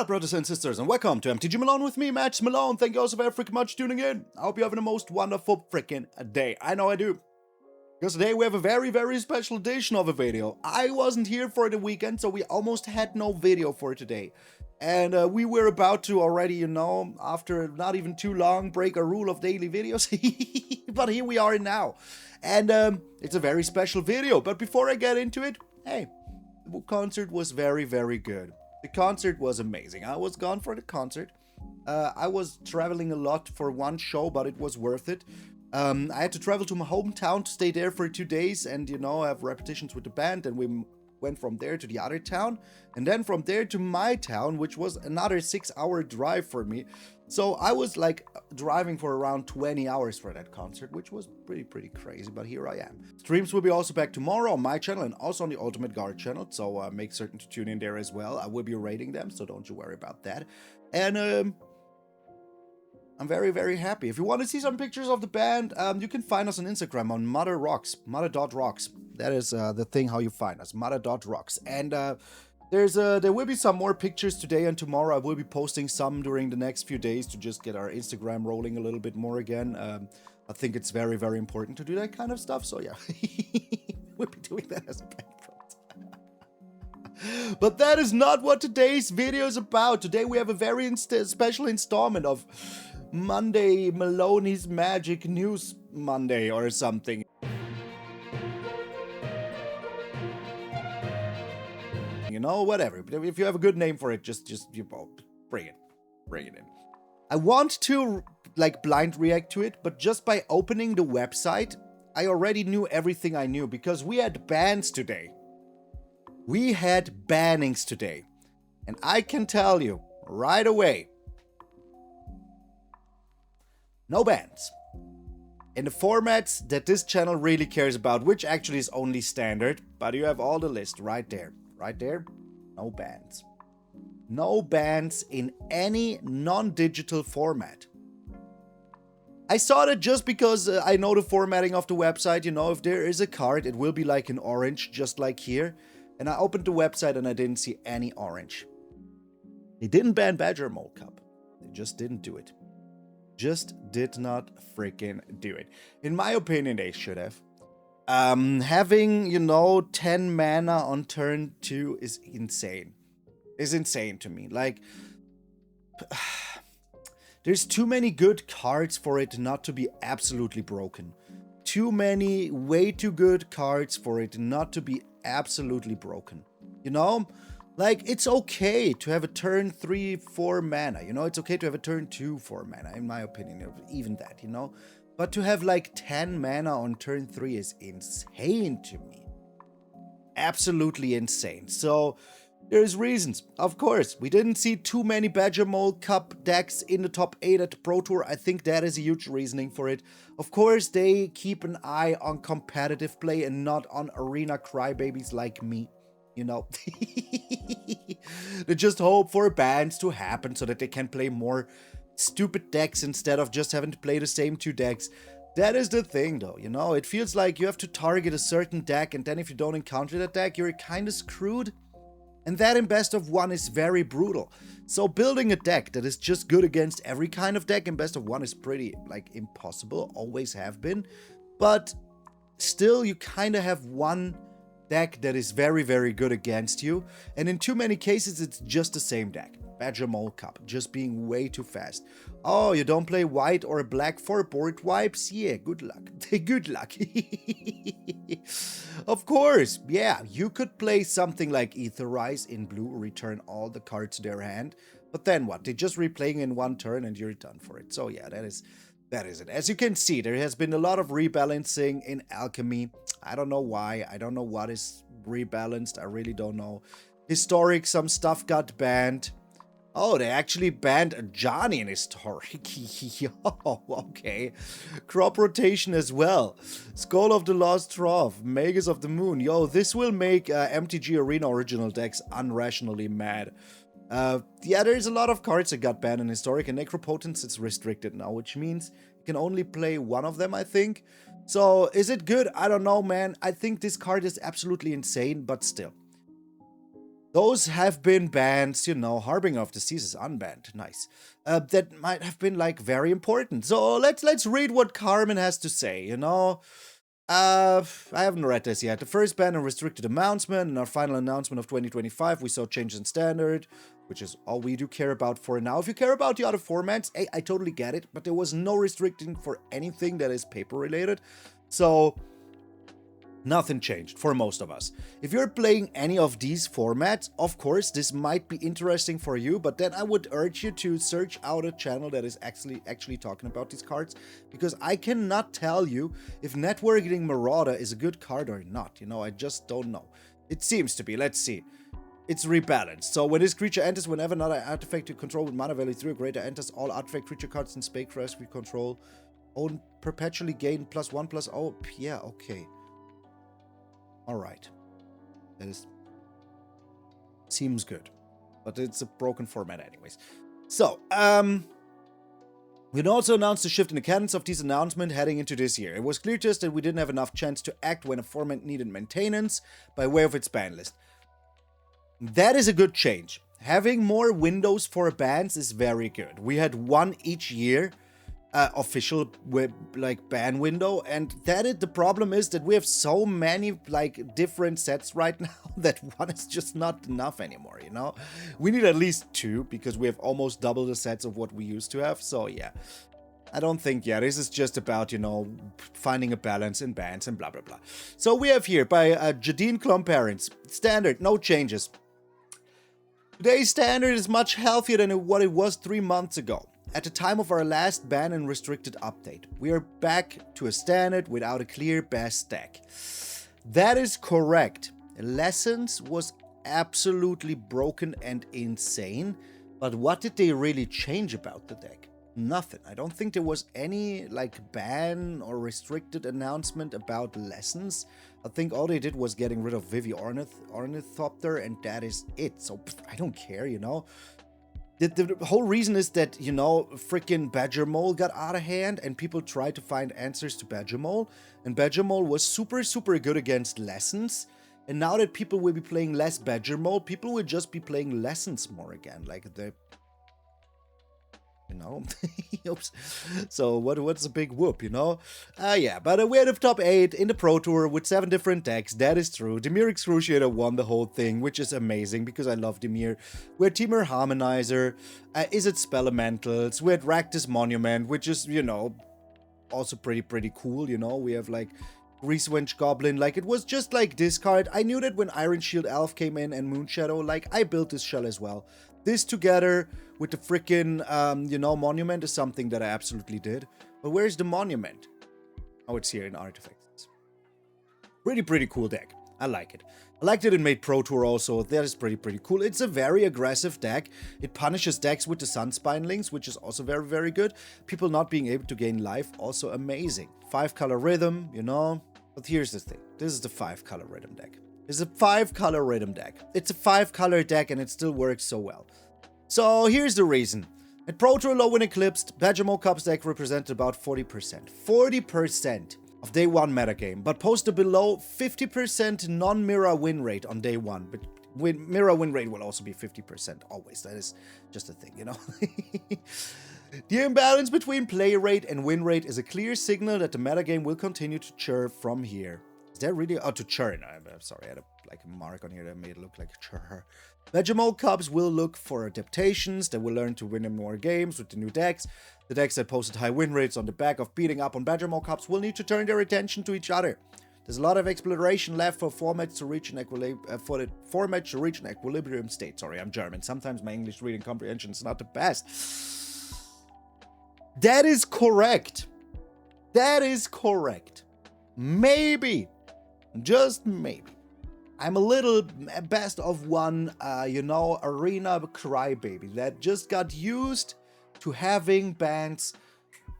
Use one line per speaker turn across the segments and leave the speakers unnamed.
up, brothers and sisters, and welcome to MTG Malone with me, MtgA Malone. Thank you all so very freaking much for tuning in. I hope you're having the most wonderful freaking day. I know I do. Because today we have a very special edition of a video. I wasn't here for the weekend, so we almost had no video for today. And we were about to already, you know, after not even too long, break a rule of daily videos. But here we are now. And it's a very special video. But before I get into it, hey, the concert was very good. The concert was amazing. I was gone for the concert. I was traveling a lot for one show, but it was worth it. I had to travel to my hometown to stay there for 2 days and, you know, have repetitions with the band. And we went from there to the other town. And then from there to my town, which was another 6-hour drive for me. So I was like driving for around 20 hours for that concert, which was pretty crazy, but here I am. Streams will be also back tomorrow on my channel and also on the MtgA channel, so make certain to tune in there as well. I will be rating them, so don't you worry about that. And I'm very happy. If you want to see some pictures of the band, you can find us on Instagram on mother.rocks. That is the thing how you find us, mother.rocks. And there will be some more pictures today and tomorrow. I will be posting some during the next few days to just get our Instagram rolling a little bit more again. I think it's very important to do that kind of stuff. So yeah, we'll be doing that as a background. But that is not what today's video is about. Today we have a very special installment of Monday Malone's Magic News Monday or something. You know, whatever. If you have a good name for it, just you know, bring it in. I want to like blind react to it, but just by opening the website, I already knew everything I knew because we had bans today. We had bannings today. And I can tell you right away, no bans. In the formats that this channel really cares about, which actually is only standard, but you have all the list right there. Right there, no bans. No bans in any non-digital format. I saw that just because I know the formatting of the website, you know, if there is a card, it will be like an orange, just like here. And I opened the website and I didn't see any orange. They didn't ban Badger Mole Cup. They just didn't do it. Just did not freaking do it. In my opinion, they should have. Having, you know, 10 mana on turn 2 is insane. Is insane to me. Like, there's too many good cards for it not to be absolutely broken. Too many, way too good cards for it not to be absolutely broken. You know? Like, it's okay to have a turn 3, 4 mana. You know, it's okay to have a turn 2, 4 mana, in my opinion. Even that, you know? But to have like 10 mana on turn 3 is insane to me. Absolutely insane. So there's reasons. Of course, we didn't see too many Badger Mole Cup decks in the top 8 at the Pro Tour. I think that is a huge reasoning for it. Of course, they keep an eye on competitive play and not on arena crybabies like me. You know, they just hope for bans to happen so that they can play more stupid decks instead of just having to play the same 2 decks. That is the thing though, you know, it feels like you have to target a certain deck and then if you don't encounter that deck, you're kind of screwed. And that in best of 1 is very brutal. So building a deck that is just good against every kind of deck in best of 1 is pretty like impossible, always have been. But still you kind of have one deck that is very good against you. And in too many cases it's just the same deck. Badger Mole Cup, just being way too fast. Oh, you don't play white or black for board wipes? Yeah, good luck. Good luck. Of course, yeah, you could play something like Aetherize in blue, return all the cards to their hand. But then what? They're just replaying in 1 turn and you're done for it. So yeah, that is it. As you can see, there has been a lot of rebalancing in Alchemy. I don't know why. I don't know what is rebalanced. I really don't know. Historic, some stuff got banned. Oh, they actually banned Johnny in Historic. Yo, okay. Crop rotation as well. Skull of the Lost Trough. Magus of the Moon. Yo, this will make MTG Arena original decks unrationally mad. Yeah, there's a lot of cards that got banned in Historic, and Necropotence is restricted now, which means you can only play 1 of them, I think. So, is it good? I don't know, man. I think this card is absolutely insane, but still. those have been bands, you know, Harbinger of Disease is unbanned, nice. That might have been like very important. So let's read what Carmen has to say, you know. I haven't read this yet. The first ban and restricted announcement, and our final announcement of 2025, we saw changes in standard, which is all we do care about for now. If you care about the other formats, hey, I totally get it, but there was no restricting for anything that is paper related. So nothing changed for most of us. If you're playing any of these formats, of course, this might be interesting for you, but then I would urge you to search out a channel that is actually talking about these cards, because I cannot tell you if Networking Marauder is a good card or not. You know, I just don't know. It seems to be. Let's see. It's rebalanced. So when this creature enters, whenever another artifact you control with mana value 3 or greater enters, all artifact creature cards in Spellcraft we control own perpetually gain +1/+0. Yeah, okay. Alright. That is... seems good. But it's a broken format anyways. So, we also announced a shift in the cadence of these announcements heading into this year. It was clear to us that we didn't have enough chance to act when a format needed maintenance by way of its ban list. That is a good change. Having more windows for bans is very good. We had one each year. Official like ban window, and the problem is that we have so many like different sets right now that one is just not enough anymore, you know. We need at least 2 because we have almost double the sets of what we used to have. So yeah, I don't think, yeah, this is just about, you know, finding a balance in bans and blah blah blah. So we have here by Jadine Klum Parents, standard, no changes. Today's standard is much healthier than what it was 3 months ago. At the time of our last ban and restricted update, we are back to a standard without a clear best deck. That is correct. Lessons was absolutely broken and insane, but what did they really change about the deck? Nothing. I don't think there was any like ban or restricted announcement about lessons. I think all they did was getting rid of Vivi Ornithopter, and that is it. So I don't care, you know. The whole reason is that, you know, freaking Badger Mole got out of hand and people tried to find answers to Badger Mole. And Badger Mole was super, super good against Lessons. And now that people will be playing less Badger Mole, people will just be playing Lessons more again. Like the... you know? Oops. So what's a big whoop, you know? Yeah, but we're the top 8 in the Pro Tour with 7 different decks. That is true. Dimir Excruciator won the whole thing, which is amazing because I love Dimir. We're Temur Harmonizer. Is it Spell Elementals? We're at Rakdos Monument, which is, you know, also pretty cool, you know? We have like Greasewench Goblin. Like, it was just like this card. I knew that when Iron Shield Elf came in and Moonshadow, like, I built this shell as well. This together with the freaking, you know, monument is something that I absolutely did. But where's the monument? Oh, it's here in Artifacts. Pretty cool deck. I like it. I liked it in Made Pro Tour also. That is pretty cool. It's a very aggressive deck. It punishes decks with the Sunspine Links, which is also very good. People not being able to gain life, also amazing. 5-color rhythm, you know. But here's the thing. This is the 5-color rhythm deck. It's a 5-color rhythm deck. It's a 5-color deck and it still works so well. So here's the reason. At Pro Tour Low when Eclipsed, Badger Mole Cup's deck represented about 40%. 40% of day 1 metagame, but posted below 50% non-mirror win rate on day 1. But mirror win rate will also be 50% always. That is just a thing, you know. The imbalance between play rate and win rate is a clear signal that the metagame will continue to churn from here. Is that really? Oh, to churn. I'm sorry, I had a mark on here that made it look like a churn. Badger Mole Cubs will look for adaptations. They will learn to win in more games with the new decks. The decks that posted high win rates on the back of beating up on Badger Mole Cubs will need to turn their attention to each other. There's a lot of exploration left for formats to reach an equilibrium state. Sorry, I'm German. Sometimes my English reading comprehension is not the best. That is correct. That is correct. Maybe, just maybe, I'm a little best of one, you know, arena crybaby that just got used to having bans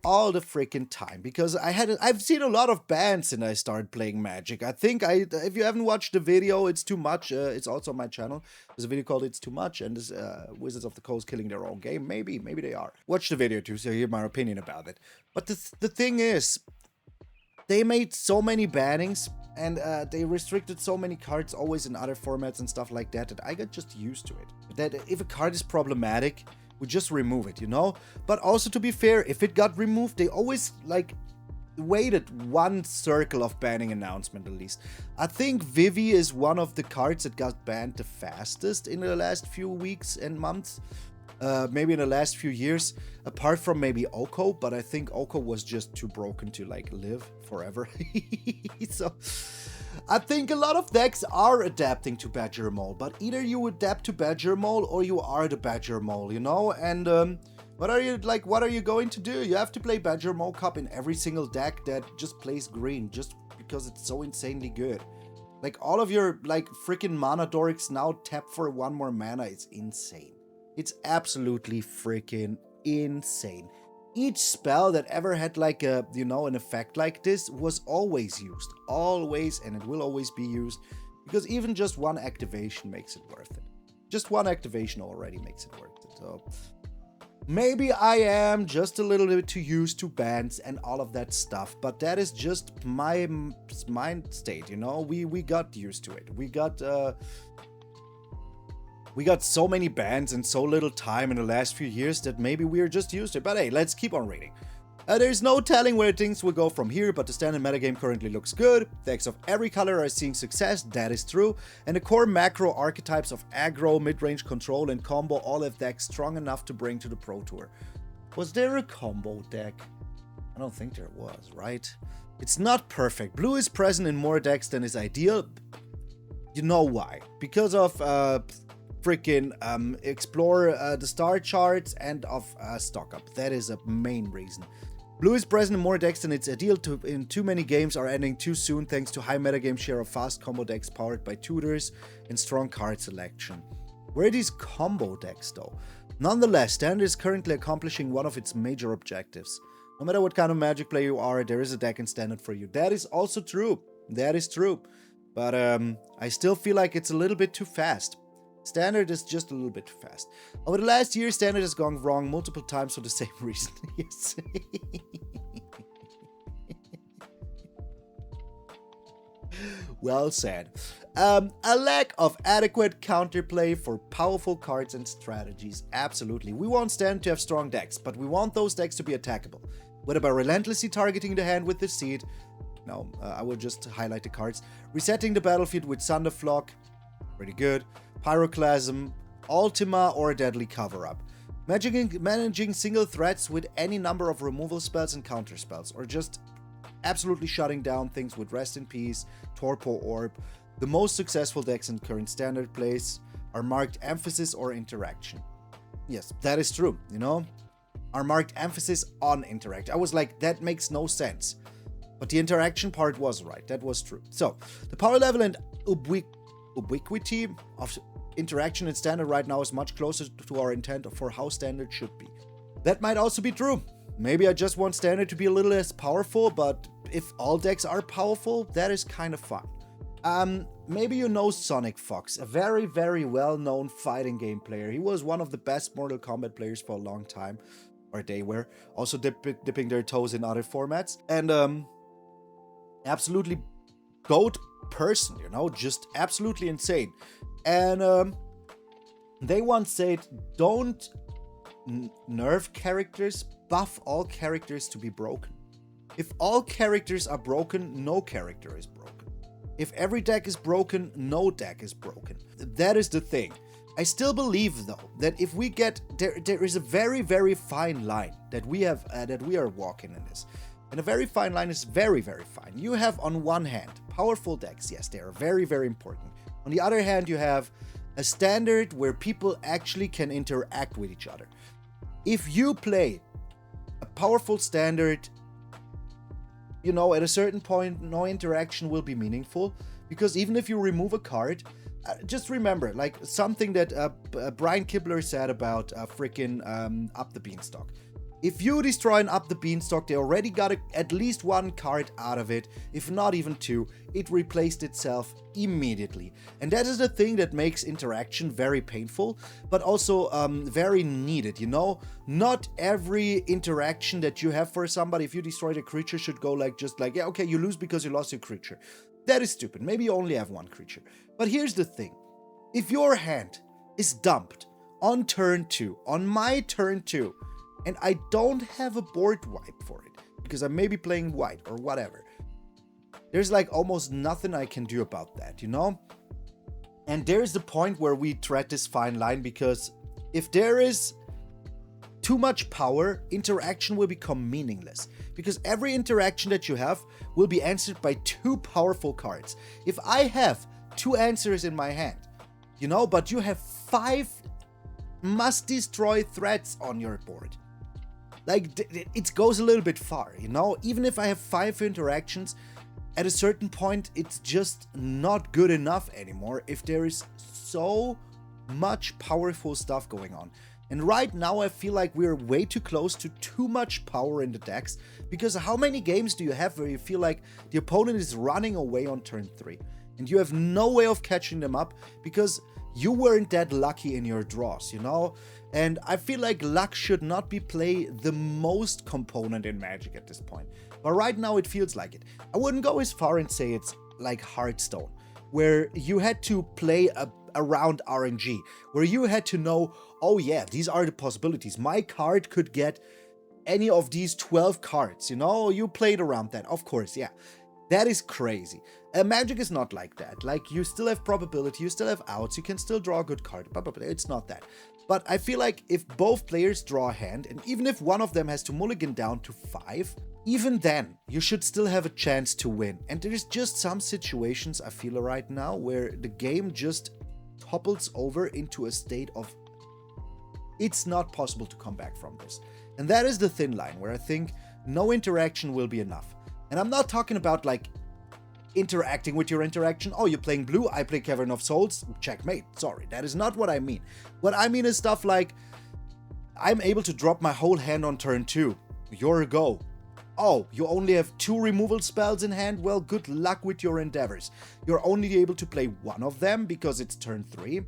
all the freaking time, because I've seen a lot of bans since I started playing Magic. I think if you haven't watched the video, It's Too Much, it's also on my channel. There's a video called It's Too Much, and this Wizards of the Coast killing their own game. Maybe they are. Watch the video too, so you hear my opinion about it. But the thing is, they made so many bannings, and they restricted so many cards always in other formats and stuff like that, that I got just used to it. That if a card is problematic, we just remove it, you know? But also, to be fair, if it got removed, they always, like, waited one circle of banning announcement at least. I think Vivi is one of the cards that got banned the fastest in the last few weeks and months. Maybe in the last few years, apart from maybe Oko, but I think Oko was just too broken to, like, live forever. So, I think a lot of decks are adapting to Badger Mole, but either you adapt to Badger Mole or you are the Badger Mole, you know? And, what are you going to do? You have to play Badger Mole Cup in every single deck that just plays green, just because it's so insanely good. Like, all of your, like, freaking mana dorks now tap for 1 more mana. It's insane. It's absolutely freaking insane. Each spell that ever had, like, a, you know, an effect like this was always used. Always, and it will always be used. Because even just one activation makes it worth it. Just one activation already makes it worth it. So, maybe I am just a little bit too used to bans and all of that stuff, but that is just my mind state, you know? We got used to it. We got so many bans and so little time in the last few years that maybe we're just used to it. But hey, let's keep on reading. There's no telling where things will go from here, but the standard metagame currently looks good. Decks of every color are seeing success, that is true. And the core macro archetypes of aggro, mid-range control, and combo all have decks strong enough to bring to the Pro Tour. Was there a combo deck? I don't think there was, right? It's not perfect. Blue is present in more decks than is ideal. You know why? Because of freaking explore the star charts and of stock up. That is a main reason. Blue is present in more decks than it's ideal in too many games are ending too soon thanks to high metagame share of fast combo decks powered by tutors and strong card selection. Where are these combo decks though? Nonetheless, Standard is currently accomplishing one of its major objectives. No matter what kind of Magic player you are, there is a deck in Standard for you. That is also true. That is true. But I still feel like it's a little bit too fast. Standard is just a little bit too fast. Over the last year, Standard has gone wrong multiple times for the same reason. Yes. Well said. A lack of adequate counterplay for powerful cards and strategies. Absolutely. We want Standard to have strong decks, but we want those decks to be attackable. Whether by relentlessly targeting the hand with the seed. No, I will just highlight the cards. Resetting the battlefield with Thunderflock. Pretty good. Pyroclasm, Ultima, or a Deadly Cover-Up. Managing single threats with any number of removal spells and counter spells, or just absolutely shutting down things with Rest in Peace, Torpor Orb. The most successful decks in current Standard plays are marked Emphasis or Interaction. Yes, that is true, you know? Are marked Emphasis on Interact. I was like, that makes no sense. But the interaction part was right, that was true. So, the power level and ubiquity of interaction in Standard right now is much closer to our intent for how Standard should be. That might also be true. Maybe I just want Standard to be a little less powerful, but if all decks are powerful, that is kind of fun. Maybe you know Sonic Fox, a very, very well-known fighting game player. He was one of the best Mortal Kombat players for a long time, or they were, also dipping their toes in other formats, and absolutely GOAT person, you know, just absolutely insane. And they once said, don't nerf characters, buff all characters to be broken. If all characters are broken, no character is broken. If every deck is broken, no deck is broken. That is the thing. I still believe though that if we get there is a very, very fine line that we have that we are walking in this. And a very fine line is very, very fine. You have on one hand powerful decks, yes, they are very, very important. On the other hand, you have a Standard where people actually can interact with each other. If you play a powerful Standard, you know, at a certain point, no interaction will be meaningful. Because even if you remove a card, just remember, like something that Brian Kibler said about freaking Up the Beanstalk. If you destroy and up the beanstalk, they already got at least one card out of it, if not even two. It replaced itself immediately. And that is the thing that makes interaction very painful, but also very needed, you know? Not every interaction that you have for somebody, if you destroyed a creature, should go like, just like, yeah, okay, you lose because you lost your creature. That is stupid. Maybe you only have one creature. But here's the thing. If your hand is dumped on turn 2, on my turn 2, and I don't have a board wipe for it, because I may be playing white or whatever, there's like almost nothing I can do about that, you know? And there's the point where we tread this fine line, because if there is too much power, interaction will become meaningless, because every interaction that you have will be answered by 2 powerful cards. If I have 2 answers in my hand, you know, but you have 5 must destroy threats on your board, like, it goes a little bit far, you know? Even if I have 5 interactions, at a certain point, it's just not good enough anymore if there is so much powerful stuff going on. And right now, I feel like we're way too close to too much power in the decks, because how many games do you have where you feel like the opponent is running away on turn 3, and you have no way of catching them up because you weren't that lucky in your draws, you know? And I feel like luck should not be the most component in Magic at this point. But right now it feels like it. I wouldn't go as far and say it's like Hearthstone, where you had to play around RNG, where you had to know, oh yeah, these are the possibilities. My card could get any of these 12 cards, you know? You played around that, of course, yeah. That is crazy. Magic is not like that. Like, you still have probability, you still have outs, you can still draw a good card, but it's not that. But I feel like if both players draw a hand, and even if one of them has to mulligan down to 5, even then, you should still have a chance to win. And there's just some situations, I feel right now, where the game just topples over into a state of it's not possible to come back from this. And that is the thin line, where I think no interaction will be enough. And I'm not talking about, like, interacting with your interaction. Oh, you're playing blue, I play Cavern of Souls, checkmate. Sorry, that is not what I mean. What I mean is stuff like, I'm able to drop my whole hand on turn 2. You're a go. Oh, you only have 2 removal spells in hand? Well, good luck with your endeavors. You're only able to play one of them because it's turn 3.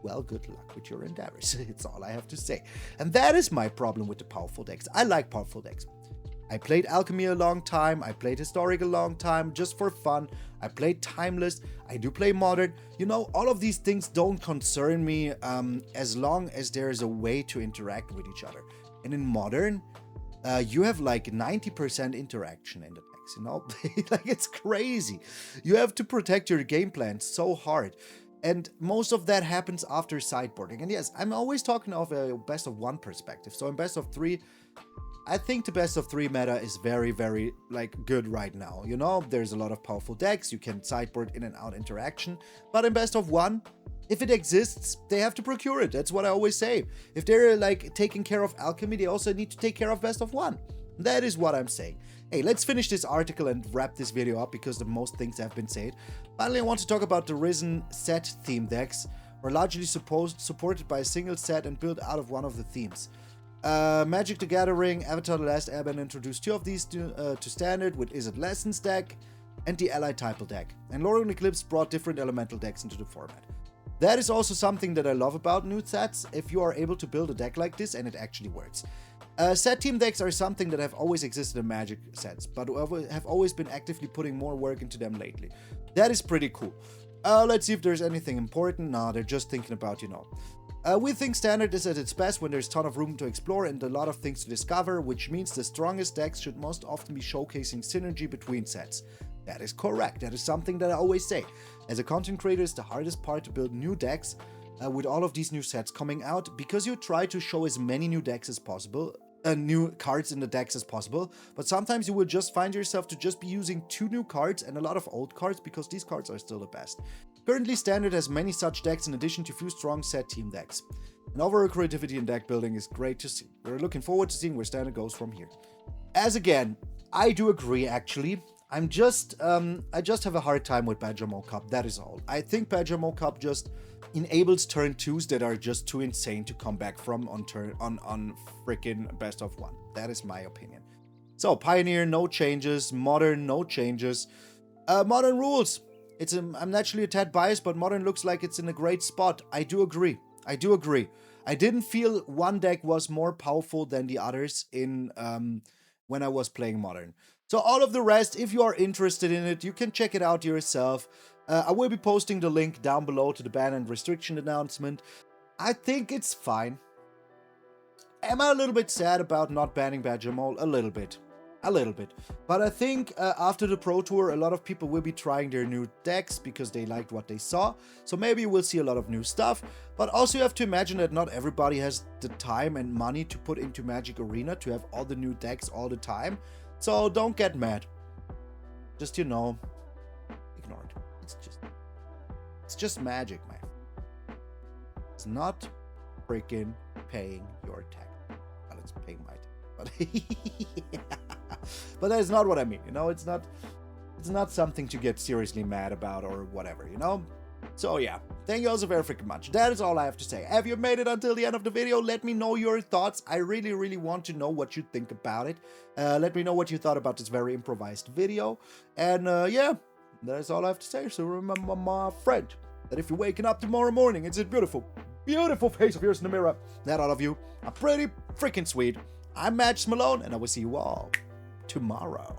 Well, good luck with your endeavors. It's all I have to say. And that is my problem with the powerful decks. I like powerful decks. I played Alchemy a long time, I played Historic a long time, just for fun. I played Timeless, I do play Modern. You know, all of these things don't concern me as long as there is a way to interact with each other. And in Modern, you have like 90% interaction in the decks, you know? Like, it's crazy. You have to protect your game plan so hard. And most of that happens after sideboarding. And yes, I'm always talking of a best of 1 perspective. So in best of 3, I think the best of 3 meta is very, very, like, good right now. You know, there's a lot of powerful decks. You can sideboard in and out interaction. But in best of 1, if it exists, they have to procure it. That's what I always say. If they're, like, taking care of Alchemy, they also need to take care of best of 1. That is what I'm saying. Hey, let's finish this article and wrap this video up, because the most things have been said. Finally, I want to talk about the Risen set theme decks, are largely supported by a single set and built out of one of the themes. Magic the Gathering, Avatar The Last Airbender introduced 2 of these to Standard with Is It Lessons deck and the Allied Typal deck. And Lorien Eclipse brought different elemental decks into the format. That is also something that I love about new sets, if you are able to build a deck like this and it actually works. Set team decks are something that have always existed in Magic sets, but have always been actively putting more work into them lately. That is pretty cool. Let's see if there's anything important. Nah, they're just thinking about, you know. We think Standard is at its best when there's a ton of room to explore and a lot of things to discover, which means the strongest decks should most often be showcasing synergy between sets. That is correct. That is something that I always say. As a content creator, it's the hardest part to build new decks with all of these new sets coming out, because you try to show as many new decks as possible, new cards in the decks as possible, but sometimes you will just find yourself to just be using 2 new cards and a lot of old cards, because these cards are still the best. Currently, Standard has many such decks in addition to a few strong set team decks. And overall creativity in deck building is great to see. We're looking forward to seeing where Standard goes from here. As again, I do agree actually. I just have a hard time with Badger Mo Cup, that is all. I think Badger Mo Cup just enables turn 2s that are just too insane to come back from on freaking best of 1. That is my opinion. So, Pioneer, no changes. Modern, no changes. Modern rules. I'm naturally a tad biased, but Modern looks like it's in a great spot. I do agree. I didn't feel one deck was more powerful than the others in when I was playing Modern. So all of the rest, if you are interested in it, you can check it out yourself. I will be posting the link down below to the ban and restriction announcement. I think it's fine. Am I a little bit sad about not banning Badger Mole? A little bit. But I think after the Pro Tour, a lot of people will be trying their new decks because they liked what they saw. So maybe we'll see a lot of new stuff. But also you have to imagine that not everybody has the time and money to put into Magic Arena to have all the new decks all the time. So don't get mad. Just, you know, ignore it. It's just Magic, man. It's not freaking paying your tax. Well, it's paying my tax. But that is not what I mean, you know. It's not something to get seriously mad about or whatever, you know. So yeah, thank you all so very freaking much. That is all I have to say. Have you made it until the end of the video? Let me know your thoughts. I really want to know what you think about it. Let me know what you thought about this very improvised video. And yeah, that is all I have to say. So remember, my friend, that if you're waking up tomorrow morning, it's a beautiful face of yours in the mirror. That all of you are pretty freaking sweet. I'm MtgA Malone, and I will see you all tomorrow.